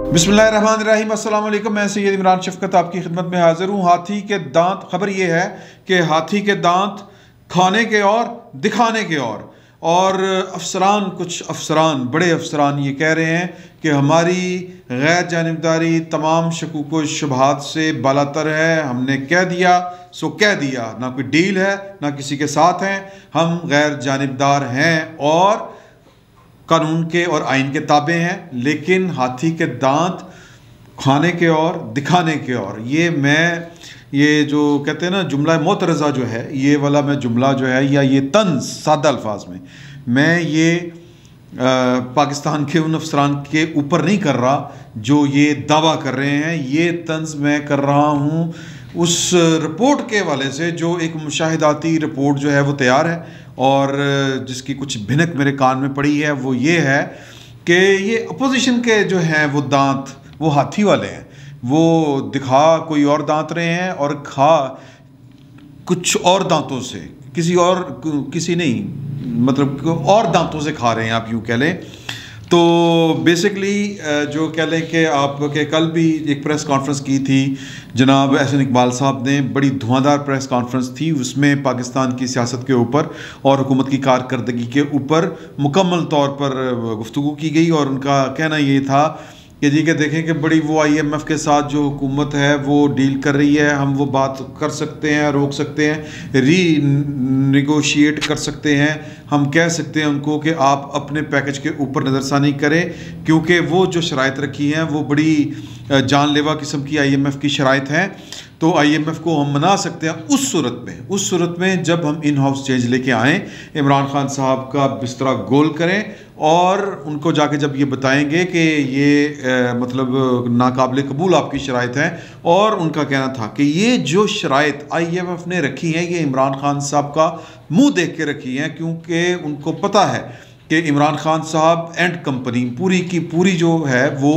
बिस्मिल्लाहिर्रहमानिर्रहीम, अस्सलाम वालेकुम। मैं सैयद इमरान शफकत आपकी खिदमत में हाजिर हूँ। हाथी के दांत, खबर ये है कि हाथी के दांत खाने के और दिखाने के और अफसरान, कुछ अफसरान, बड़े अफसरान ये कह रहे हैं कि हमारी गैर जानिबदारी तमाम शकूक व शुबहात से बालातर है। हमने कह दिया सो कह दिया, ना कोई डील है ना किसी के साथ हैं, हम गैर जानिबदार हैं और कानून के और आइन के ताबे हैं। लेकिन हाथी के दांत खाने के और दिखाने के और, ये जो कहते हैं ना जुमला मोतरज़ा जो है, ये वाला मैं जुमला जो है या ये तंज सादा अल्फाज में मैं ये पाकिस्तान के उन अफसरान के ऊपर नहीं कर रहा जो ये दावा कर रहे हैं। ये तंज मैं कर रहा हूँ उस रिपोर्ट के हवाले से जो एक मुशाहिदाती रिपोर्ट जो है वो तैयार है और जिसकी कुछ भिनक मेरे कान में पड़ी है। वो ये है कि ये अपोजिशन के जो हैं वो दांत वो हाथी वाले हैं, वो दिखा कोई और दांत रहे हैं और खा कुछ और दांतों से, किसी नहीं, मतलब और दांतों से खा रहे हैं, आप यूँ कह लें। तो बेसिकली जो कह लें कि आपके कल भी एक प्रेस कॉन्फ्रेंस की थी जनाब एहसन इकबाल साहब ने, बड़ी धुआंधार प्रेस कॉन्फ्रेंस थी। उसमें पाकिस्तान की सियासत के ऊपर और हुकूमत की कारकर्दगी के ऊपर मुकम्मल तौर पर गुफ्तगू की गई और उनका कहना ये था कि जी के देखें कि बड़ी वो IMF के साथ जो हुकूमत है वो डील कर रही है, हम वो बात कर सकते हैं, रोक सकते हैं, रीनेगोशिएट कर सकते हैं, हम कह सकते हैं उनको कि आप अपने पैकेज के ऊपर नज़रसानी करें, क्योंकि वो जो शराइत रखी हैं वो बड़ी जानलेवा किस्म की IMF की शराइत हैं। तो IMF को हम मना सकते हैं उस सूरत में जब हम इन हाउस चेंज लेके आएँ, इमरान खान साहब का बिस्तरा गोल करें और उनको जाके जब ये बताएंगे कि ये मतलब नाकाबिल कबूल आपकी शराइत हैं। और उनका कहना था कि ये जो शराइत IMF ने रखी हैं ये इमरान खान साहब का मुंह देख के रखी हैं, क्योंकि उनको पता है कि इमरान खान साहब एंड कंपनी पूरी की पूरी जो है वो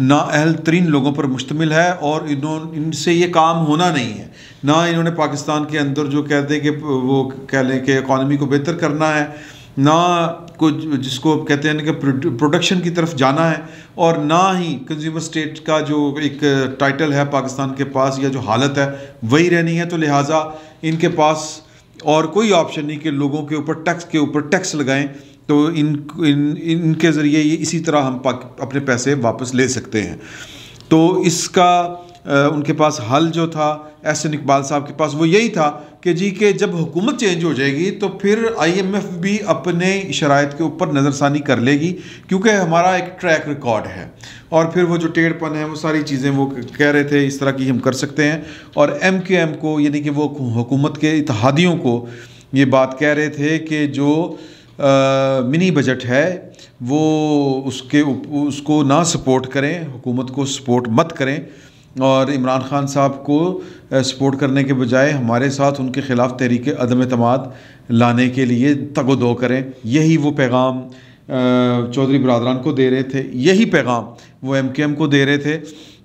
नाअहल तरीन लोगों पर मुश्तमिल है और इनसे ये काम होना नहीं है। ना इन्होंने पाकिस्तान के अंदर जो कह दे कि वो कह लें कि इकॉनमी को बेहतर करना है, ना कुछ जिसको कहते हैं कि प्रोडक्शन की तरफ जाना है, और ना ही कंज्यूमर स्टेट का जो एक टाइटल है पाकिस्तान के पास या जो हालत है वही रहनी है। तो लिहाजा इनके पास और कोई ऑप्शन नहीं कि लोगों के ऊपर टैक्स लगाएं, तो इनके ज़रिए ये इसी तरह हम अपने पैसे वापस ले सकते हैं। तो इसका उनके पास हल जो था एहसन इकबाल साहब के पास वो यही था कि जी के जब हुकूमत चेंज हो जाएगी तो फिर IMF भी अपने शराइत के ऊपर नज़रसानी कर लेगी, क्योंकि हमारा एक ट्रैक रिकॉर्ड है। और फिर वो जो टेढ़पन है वो सारी चीज़ें वो कह रहे थे इस तरह की हम कर सकते हैं। और MQM को, यानी कि वो हुकूमत के इत्तेहादियों को ये बात कह रहे थे कि जो मिनी बजट है वो उसको ना सपोर्ट करें, हुकूमत को सपोर्ट मत करें और इमरान खान साहब को सपोर्ट करने के बजाय हमारे साथ उनके ख़िलाफ़ तहरीक अदम एतमाद लाने के लिए तगो-दो करें। यही वो पैगाम चौधरी बरादरान को दे रहे थे, यही पैगाम वो MQM को दे रहे थे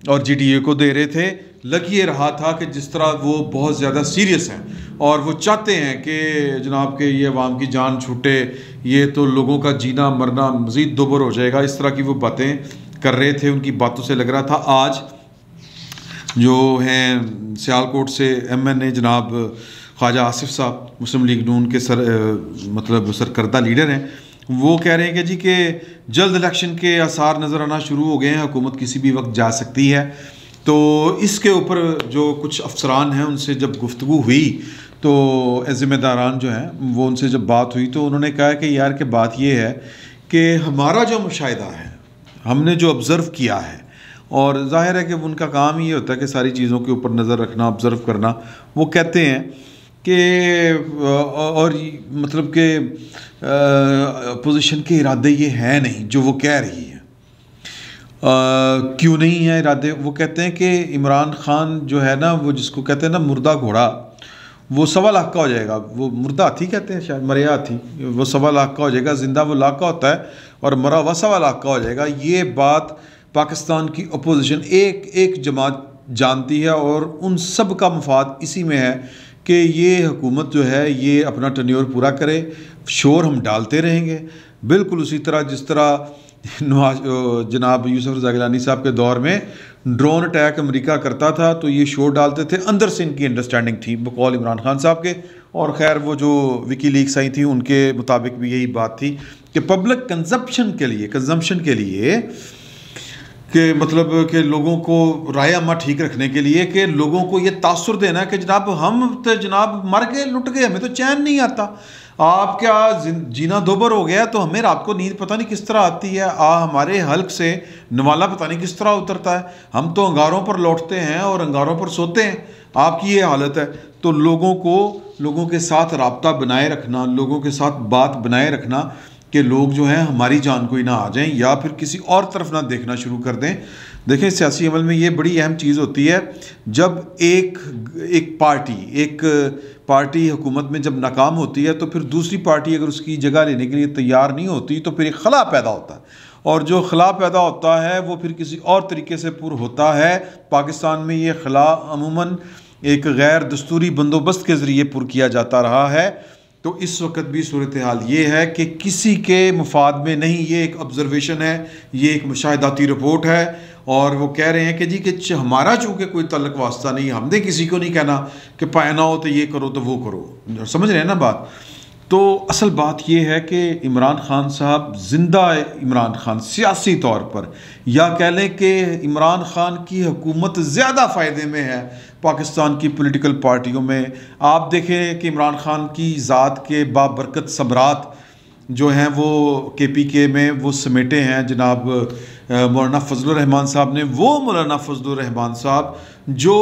और GDA को दे रहे थे। लग ये रहा था कि जिस तरह वो बहुत ज़्यादा सीरियस हैं और वो चाहते हैं कि जनाब के ये अवाम की जान छूटे, ये तो लोगों का जीना मरना मज़ीद दोबर हो जाएगा, इस तरह की वो बातें कर रहे थे। उनकी बातों से लग रहा था आज जो हैं सियालकोट से MNA जनाब ख्वाजा आसिफ साहब, मुस्लिम लीग नून के सरकर्दा लीडर हैं, वो कह रहे हैं कि जी के जल्द इलेक्शन के आसार नज़र आना शुरू हो गए हैं, हुकूमत किसी भी वक्त जा सकती है। तो इसके ऊपर जो कुछ अफसरान हैं उनसे जब गुफ्तगू हुई तो ज़िम्मेदारान जो हैं वो उनसे जब बात हुई तो उन्होंने कहा कि यार कि बात ये है कि हमारा जो मुशाहिदा है, हमने जो ऑब्ज़र्व किया है, और ज़ाहिर है कि उनका काम ही ये होता है कि सारी चीज़ों के ऊपर नज़र रखना, ऑब्ज़र्व करना। वो कहते हैं कि और मतलब कि अपोजिशन के इरादे ये हैं नहीं जो वो कह रही है। क्यों नहीं है इरादे? वो कहते हैं कि इमरान खान जो है ना, वो जिसको कहते हैं ना मुर्दा घोड़ा, वो 1.25 लाख का हो जाएगा। वो मुर्दा हाथी कहते हैं शायद, मरिया हाथी, वो 1.25 लाख का हो जाएगा। ज़िंदा वो लाख का होता है और मरा हुआ 1.25 लाख का हो जाएगा। ये बात पाकिस्तान की अपोजिशन एक जमात जानती है और उन सब का मफाद इसी में है कि ये हुकूमत जो है ये अपना टर्न्योर पूरा करे। शोर हम डालते रहेंगे बिल्कुल उसी तरह जिस तरह जनाब यूसुफ रज़ा गिलानी साहब के दौर में ड्रोन अटैक अमेरिका करता था तो ये शोर डालते थे, अंदर से इनकी अंडरस्टैंडिंग थी बकौल इमरान खान साहब के। और ख़ैर वो जो विकी लीक्स आई थी उनके मुताबिक भी यही बात थी कि पब्लिक कंजम्पशन के लिए कि मतलब कि लोगों को राय अम्मा ठीक रखने के लिए कि लोगों को ये तासुर देना कि जनाब हम तो जनाब मर गए, लुट गए, हमें तो चैन नहीं आता, आप क्या जीना दोबर हो गया, तो हमें रात को नींद पता नहीं किस तरह आती है, हमारे हल्क से नवाला पता नहीं किस तरह उतरता है, हम तो अंगारों पर लौटते हैं और अंगारों पर सोते हैं, आपकी ये हालत है। तो लोगों के साथ राब्ता बनाए रखना, लोगों के साथ बात बनाए रखना कि लोग जो हैं हमारी जान को ही ना आ जाएं या फिर किसी और तरफ ना देखना शुरू कर दें। देखें सियासी अमल में ये बड़ी अहम चीज़ होती है, जब एक पार्टी हुकूमत में जब नाकाम होती है तो फिर दूसरी पार्टी अगर उसकी जगह लेने के लिए तैयार नहीं होती तो फिर एक खला पैदा होता है, और जो खला पैदा होता है वो फिर किसी और तरीके से पुर होता है। पाकिस्तान में ये खला अमूमन एक गैर दस्तूरी बंदोबस्त के ज़रिए पुर किया जाता रहा है। तो इस वक्त भी सूरत हाल ये है कि किसी के मुफाद में नहीं, ये एक ऑब्जर्वेशन है, ये एक मुशाहिदाती रिपोर्ट है, और वो कह रहे हैं कि जी कि हमारा चूँकि कोई तल्लक वास्ता नहीं, हमने किसी को नहीं कहना कि पायना हो तो ये करो तो वो करो, समझ रहे हैं ना बात। तो असल बात यह है कि इमरान खान साहब जिंदा इमरान खान सियासी तौर पर, या कह लें कि इमरान खान की हुकूमत ज़्यादा फ़ायदे में है पाकिस्तान की पॉलिटिकल पार्टियों में। आप देखें कि इमरान खान की ज़ात के बाबरकत सबरात जो हैं वो KPK में वो समेटे हैं जनाब मौलाना फजलुर रहमान साहब ने। वो मौलाना फजलुर रहमान साहब जो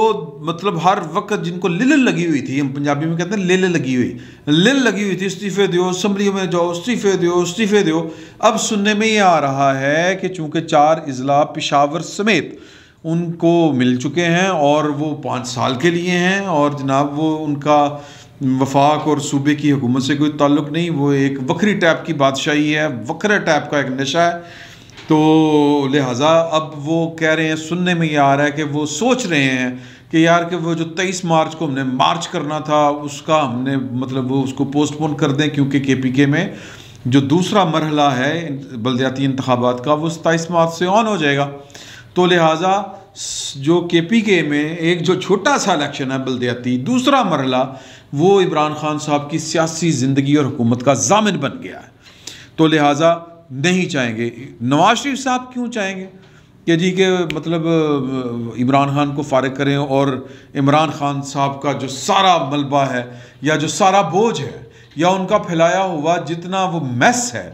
मतलब हर वक्त जिनको लिल लगी हुई थी, हम पंजाबी में कहते हैं लिल लगी हुई थी, इस्तीफ़े दो, असम्बली में जाओ, इस्तीफ़े दो। अब सुनने में ये आ रहा है कि चूँकि 4 अज़ला पेशावर समेत उनको मिल चुके हैं और वो 5 साल के लिए हैं, और जनाब वो उनका वफाक और सूबे की हुकूमत से कोई ताल्लुक़ नहीं, वो एक वक्री टाइप की बादशाही है, वक्रा टाइप का एक नशा है। तो लिहाजा अब वो कह रहे हैं, सुनने में ये आ रहा है कि वो सोच रहे हैं कि यार कि वो जो 23 मार्च को हमने मार्च करना था उसका हमने मतलब वो उसको पोस्टपोन कर दें, क्योंकि KPK में जो दूसरा मरहला है बल्दियाती इंतखाबात का वो 27 मार्च से ऑन हो जाएगा। तो लिहाजा जो KPK में एक जो छोटा सा इलेक्शन है बल्दियाती, दूसरा मरहला, वो इमरान खान साहब की सियासी ज़िंदगी और हुकूमत का ज़ामिन बन गया है। तो लिहाजा नहीं चाहेंगे, नवाज शरीफ साहब क्यों चाहेंगे कि जी के मतलब इमरान खान को फारिग करें, और इमरान खान साहब का जो सारा मलबा है या जो सारा बोझ है या उनका फैलाया हुआ जितना वो मैस है,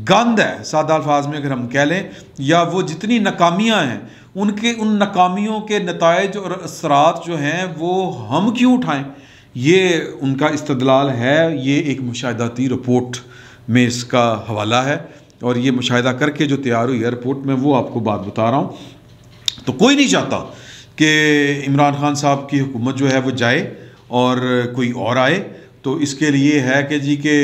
गंद है सादा अल्फाज में अगर हम कह लें, या वो जितनी नाकामियाँ हैं उन नाकामियों के नताइज और असरात जो हैं वो हम क्यों उठाएं, ये उनका इस्तदलाल है। ये एक मुशाहिदाती रिपोर्ट में इसका हवाला है, और ये मुशाहिदा करके जो तैयार हुई है रिपोर्ट में वो आपको बात बता रहा हूँ। तो कोई नहीं चाहता कि इमरान खान साहब की हुकूमत जो है वो जाए और कोई और आए। तो इसके लिए है कि जी के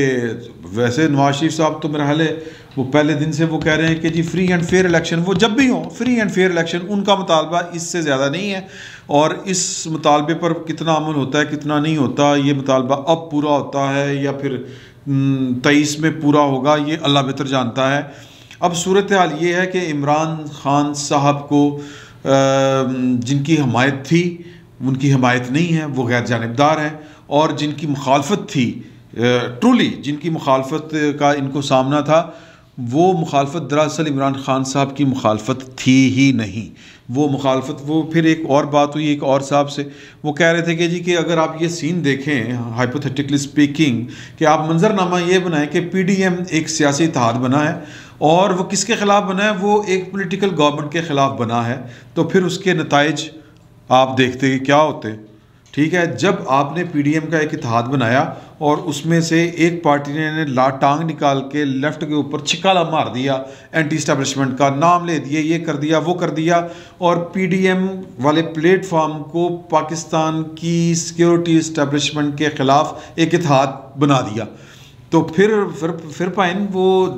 वैसे नवाज शरीफ साहब तो मेरा हाल है वो पहले दिन से वो कह रहे हैं कि जी फ्री एंड फेयर इलेक्शन, वो जब भी हो फ्री एंड फेयर इलेक्शन, उनका मुतालबा इससे ज़्यादा नहीं है। और इस मुतालबे पर कितना अमल होता है कितना नहीं होता, ये मुतालबा अब पूरा होता है या फिर 23 में पूरा होगा, ये अल्लाह बेहतर जानता है। अब सूरत हाल ये है कि इमरान खान साहब को जिनकी हमायत थी उनकी हमायत नहीं है, वो गैर जानिबदार हैं, और जिनकी मुखालफत थी ट्रूली जिनकी मुखालफत का इनको सामना था, वो मुखालफत दरअसल इमरान खान साहब की मुखालफत थी ही नहीं। वो मुखालफत वो फिर एक और बात हुई एक और साहब से, वो कह रहे थे कि जी कि अगर आप ये सीन देखें हाइपोथेटिकली स्पीकिंग कि आप मंजरनामा ये बनाएं कि PDM एक सियासी इत्तेहाद बना है और वो किसके ख़िलाफ़ बना है, वो एक पॉलिटिकल गवर्नमेंट के ख़िलाफ़ बना है, तो फिर उसके नताइज आप देखते कि क्या होते। ठीक है, जब आपने PDM का एक इत्तेहाद बनाया और उसमें से एक पार्टी ने टांग निकाल के लेफ़्ट के ऊपर छिकाला मार दिया, एंटी इस्टेब्लिशमेंट का नाम ले दिए, ये कर दिया वो कर दिया, और PDM वाले प्लेटफॉर्म को पाकिस्तान की सिक्योरिटी इस्टेब्लिशमेंट के ख़िलाफ़ एक इत्तेहाद बना दिया, तो फिर पाइन वो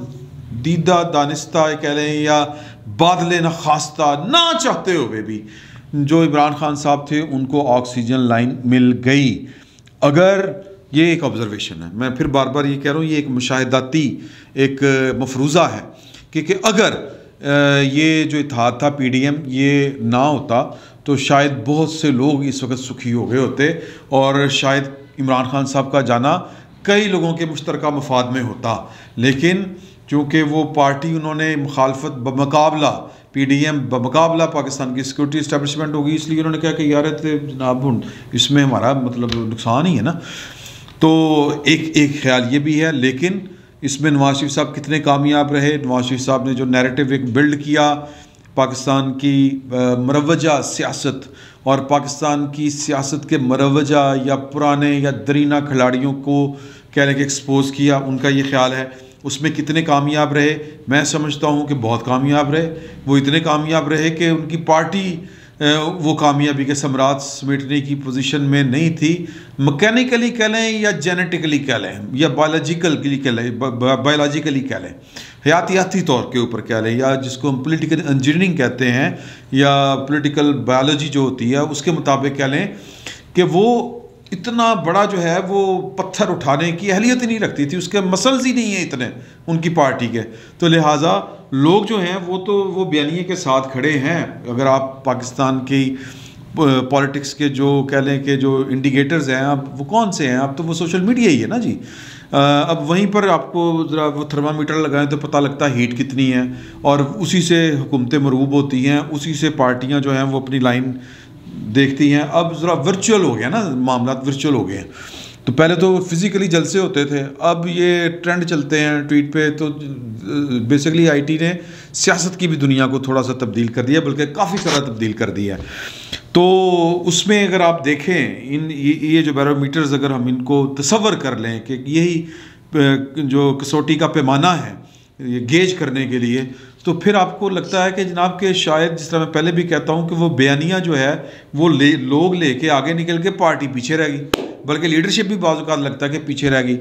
दीदा दानिस्ता कह लें या बादले न खास्ता ना चाहते हुए भी जो इमरान खान साहब थे उनको ऑक्सीजन लाइन मिल गई। अगर ये एक ऑब्जर्वेशन है, मैं फिर बार बार ये कह रहा हूँ, ये एक मुशाहिदाती एक मफरूज़ा है क्योंकि अगर ये जो इत्तेहाद था PDM ये ना होता तो शायद बहुत से लोग इस वक्त सुखी हो गए होते और शायद इमरान खान साहब का जाना कई लोगों के मुश्तरका मफाद में होता। लेकिन चूँकि वो पार्टी उन्होंने मुखालफत बमुकाबला PDM बमुकाबला पाकिस्तान की सिक्योरिटी इस्टेब्लिशमेंट होगी, इसलिए उन्होंने कहा कि यार जनाब इसमें हमारा मतलब नुकसान ही है ना। तो एक ख्याल ये भी है। लेकिन इसमें नवाज शरीफ साहब कितने कामयाब रहे। नवाज शरीफ साहब ने जो नैरेटिव एक बिल्ड किया पाकिस्तान की मरवजा सियासत और पाकिस्तान की सियासत के मरवजा या पुराने या दरीना खिलाड़ियों को कह लें कि एक्सपोज किया, उनका ये ख्याल है उसमें कितने कामयाब रहे। मैं समझता हूँ कि बहुत कामयाब रहे। वो इतने कामयाब रहे कि उनकी पार्टी वो कामयाबी के सम्राट समेटने की पोजीशन में नहीं थी। मैकेनिकली कह लें या जेनेटिकली कह लें या बायोलॉजिकली कह लें, हयातियाती तौर के ऊपर कह लें, या जिसको हम पॉलिटिकल इंजीनियरिंग कहते हैं या पॉलिटिकल बायोलॉजी जो होती है उसके मुताबिक कह लें कि वो इतना बड़ा जो है वो पत्थर उठाने की अहलियत ही नहीं रखती थी, उसके मसल्स ही नहीं है इतने उनकी पार्टी के। तो लिहाजा लोग जो हैं वो बयानिए के साथ खड़े हैं। अगर आप पाकिस्तान की पॉलिटिक्स के जो कह लें कि जो इंडिकेटर्स हैं अब वो कौन से हैं, अब तो वो सोशल मीडिया ही है ना जी। अब वहीं पर आपको ज़रा वो थर्मामीटर लगाएं तो पता लगता है हीट कितनी है, और उसी से हुकूमतें मरूब होती हैं, उसी से पार्टियां जो हैं वो अपनी लाइन देखती हैं। अब ज़रा वर्चुअल हो गया ना, मामला वर्चुअल हो गए हैं। तो पहले तो फिज़िकली जलसे होते थे, अब ये ट्रेंड चलते हैं ट्वीट पे। तो बेसिकली IT ने सियासत की भी दुनिया को थोड़ा सा तब्दील कर दिया, बल्कि काफ़ी सारा तब्दील कर दिया। तो उसमें अगर आप देखें ये जो बैरोमीटर्स अगर हम इनको तसव्वुर कर लें कि यही जो कसौटी का पैमाना है ये गेज करने के लिए, तो फिर आपको लगता है कि जनाब के शायद जिस तरह मैं पहले भी कहता हूँ कि वो बयानिया जो है वो लोग लेके आगे निकल के पार्टी पीछे रह गई, बल्कि लीडरशिप भी बाज़ औक़ात लगता है कि पीछे रह गई।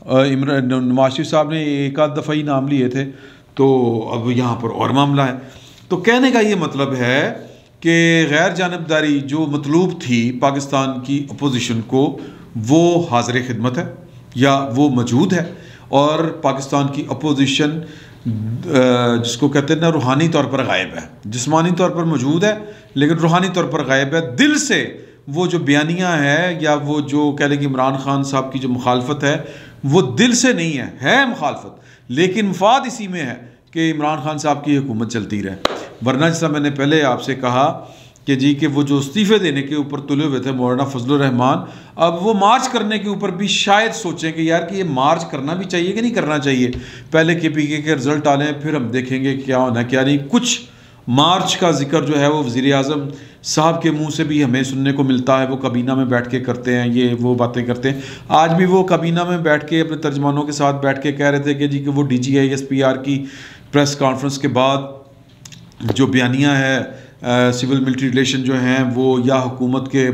नवाज शरीफ साहब ने एक आध दफ़ा ही नाम लिए थे, तो अब यहाँ पर और मामला है। तो कहने का ये मतलब है कि गैर जानबदारी जो मतलूब थी पाकिस्तान की अपोजिशन को, वो हाज़िर खिदमत है या वो मौजूद है। और पाकिस्तान की अपोजिशन जिसको कहते हैं ना रूहानी तौर पर गायब है, जिस्मानी तौर पर मौजूद है लेकिन रूहानी तौर पर गायब है। दिल से वो जो बयानियाँ है या वो जो कह लें कि इमरान खान साहब की जो मुखालफत है वो दिल से नहीं है मुखालफत, लेकिन मफाद इसी में है कि इमरान खान साहब की हुकूमत चलती रहे। वरना जैसा मैंने पहले आपसे कहा कि जी कि वो जो इस्तीफ़े देने के ऊपर तुले हुए थे मौलाना फजलुर रहमान, अब वो मार्च करने के ऊपर भी शायद सोचें कि यार कि ये मार्च करना भी चाहिए कि नहीं करना चाहिए। पहले KPK के रिज़ल्ट आ लें, फिर हम देखेंगे क्या होना क्या नहीं। कुछ मार्च का जिक्र जो है वो वज़ीर आज़म साहब के मुंह से भी हमें सुनने को मिलता है। वो काबीना में बैठ के करते हैं, ये वो बातें करते हैं। आज भी वो काबीना में बैठ के अपने तर्जमानों के साथ बैठ के कह रहे थे कि जी कि वो DGI SPR की प्रेस कॉन्फ्रेंस के बाद जो बयानिया है सिविल मिलिट्री रिलेशन जो हैं वो या हुकूमत के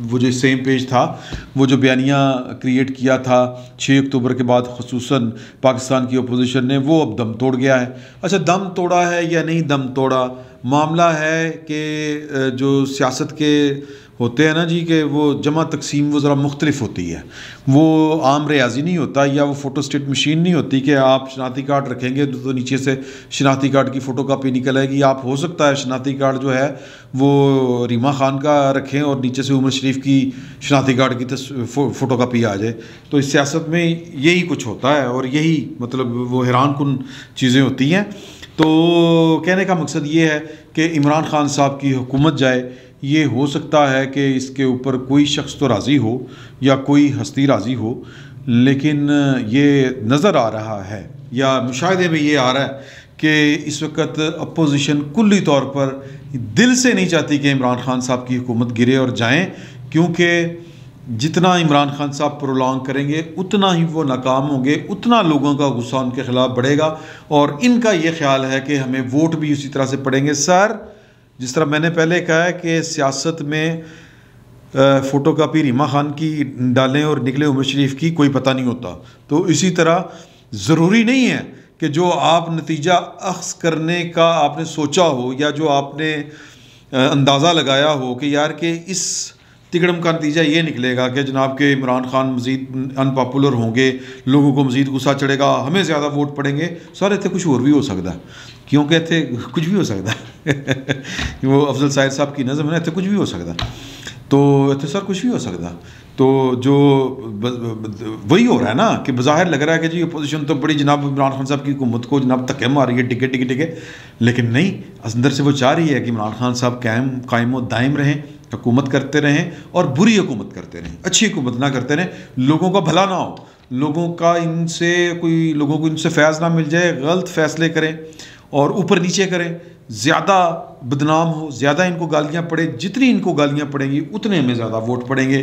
वो जो सेम पेज था, वो जो बयानिया क्रिएट किया था 6 अक्टूबर के बाद ख़ुसूसन पाकिस्तान की अपोजिशन ने, वो अब दम तोड़ गया है। अच्छा, दम तोड़ा है या नहीं दम तोड़ा, मामला है कि जो सियासत के होते हैं ना जी कि वो जमा तकसीम वो ज़रा मुख्तलिफ होती है। वो आम रियाजी नहीं होता या वो फ़ोटोस्टेट मशीन नहीं होती कि आप शनाख्ती कार्ड रखेंगे तो नीचे से शनाख्ती कार्ड की फ़ोटो कापी निकल आएगी। आप हो सकता है शनाख्ती कार्ड जो है वो रीमा खान का रखें और नीचे से उमर शरीफ की शनाख्ती कार्ड की फ़ोटो कापी आ जाए। तो इस सियासत में यही कुछ होता है और यही मतलब वो हैरान कुन चीज़ें होती हैं। तो कहने का मकसद ये है कि इमरान खान साहब की हुकूमत जाए। ये हो सकता है कि इसके ऊपर कोई शख्स तो राज़ी हो या कोई हस्ती राज़ी हो, लेकिन ये नज़र आ रहा है या मुशाहिदे में ये आ रहा है कि इस वक्त अपोजिशन कुल्ली तौर पर दिल से नहीं चाहती कि इमरान खान साहब की हुकूमत गिरे और जाएं, क्योंकि जितना इमरान खान साहब प्रोलॉन्ग करेंगे उतना ही वो नाकाम होंगे, उतना लोगों का गुस्सा उनके ख़िलाफ़ बढ़ेगा और इनका ये ख्याल है कि हमें वोट भी उसी तरह से पड़ेंगे। सर, जिस तरह मैंने पहले कहा है कि सियासत में फ़ोटो कापी रीमा खान की डालें और निकले उमर शरीफ की, कोई पता नहीं होता। तो इसी तरह ज़रूरी नहीं है कि जो आप नतीजा अख्ज़ करने का आपने सोचा हो या जो आपने अंदाज़ा लगाया हो कि यार कि इस तिकड़म का नतीजा ये निकलेगा कि जनाब के इमरान खान मज़ीद अनपॉपुलर होंगे, लोगों को मज़ीद गुस्सा चढ़ेगा, हमें ज़्यादा वोट पड़ेंगे। सर इतने कुछ और भी हो सकता है, क्योंकि इतने कुछ भी हो सकता है वो अफजल साहिर साहब की नज़म है, इतने कुछ भी हो सकता, तो इतने सर कुछ भी हो सकता। तो जो वही हो रहा है ना कि बज़ाहिर लग रहा है कि जी अपोजिशन तो बड़ी जनाब इमरान खान साहब की हुकूमत को जनाब धक्के मार रही है, टिके टिके टिके, लेकिन नहीं, अंदर से वो चाह रही है कि इमरान खान साहब कायम व दायम रहें, हुकूमत करते रहें और बुरी हुकूमत करते रहें, अच्छी हुकूमत ना करते रहें, लोगों का भला ना हो, लोगों का लोगों को इनसे फैज़ ना मिल जाए, गलत फ़ैसले करें और ऊपर नीचे करें, ज़्यादा बदनाम हो, ज़्यादा इनको गालियाँ पड़े, जितनी इनको गालियाँ पड़ेंगी उतने हमें ज़्यादा वोट पड़ेंगे।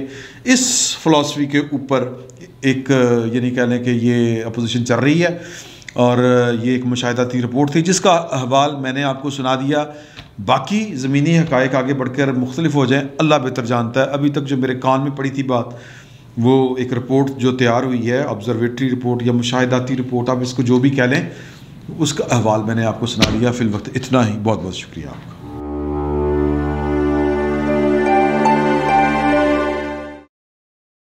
इस फ़िलॉसफी के ऊपर एक यानी कह लें कि ये अपोजिशन चल रही है और ये एक मुशाहिदाती रिपोर्ट थी जिसका अहवाल मैंने आपको सुना दिया। बाकी ज़मीनी हक़ाइक़ आगे बढ़कर मुख्तलिफ हो जाएँ, अल्लाह बेहतर जानता है। अभी तक जो मेरे कान में पड़ी थी बात, वो एक रिपोर्ट जो तैयार हुई है, ऑब्ज़र्वेटरी रिपोर्ट या मुशाहिदाती रिपोर्ट, आप इसको जो भी कह लें, उसका अहवाल मैंने आपको सुना दिया। फ़िल वक्त इतना ही, बहुत बहुत शुक्रिया आपका।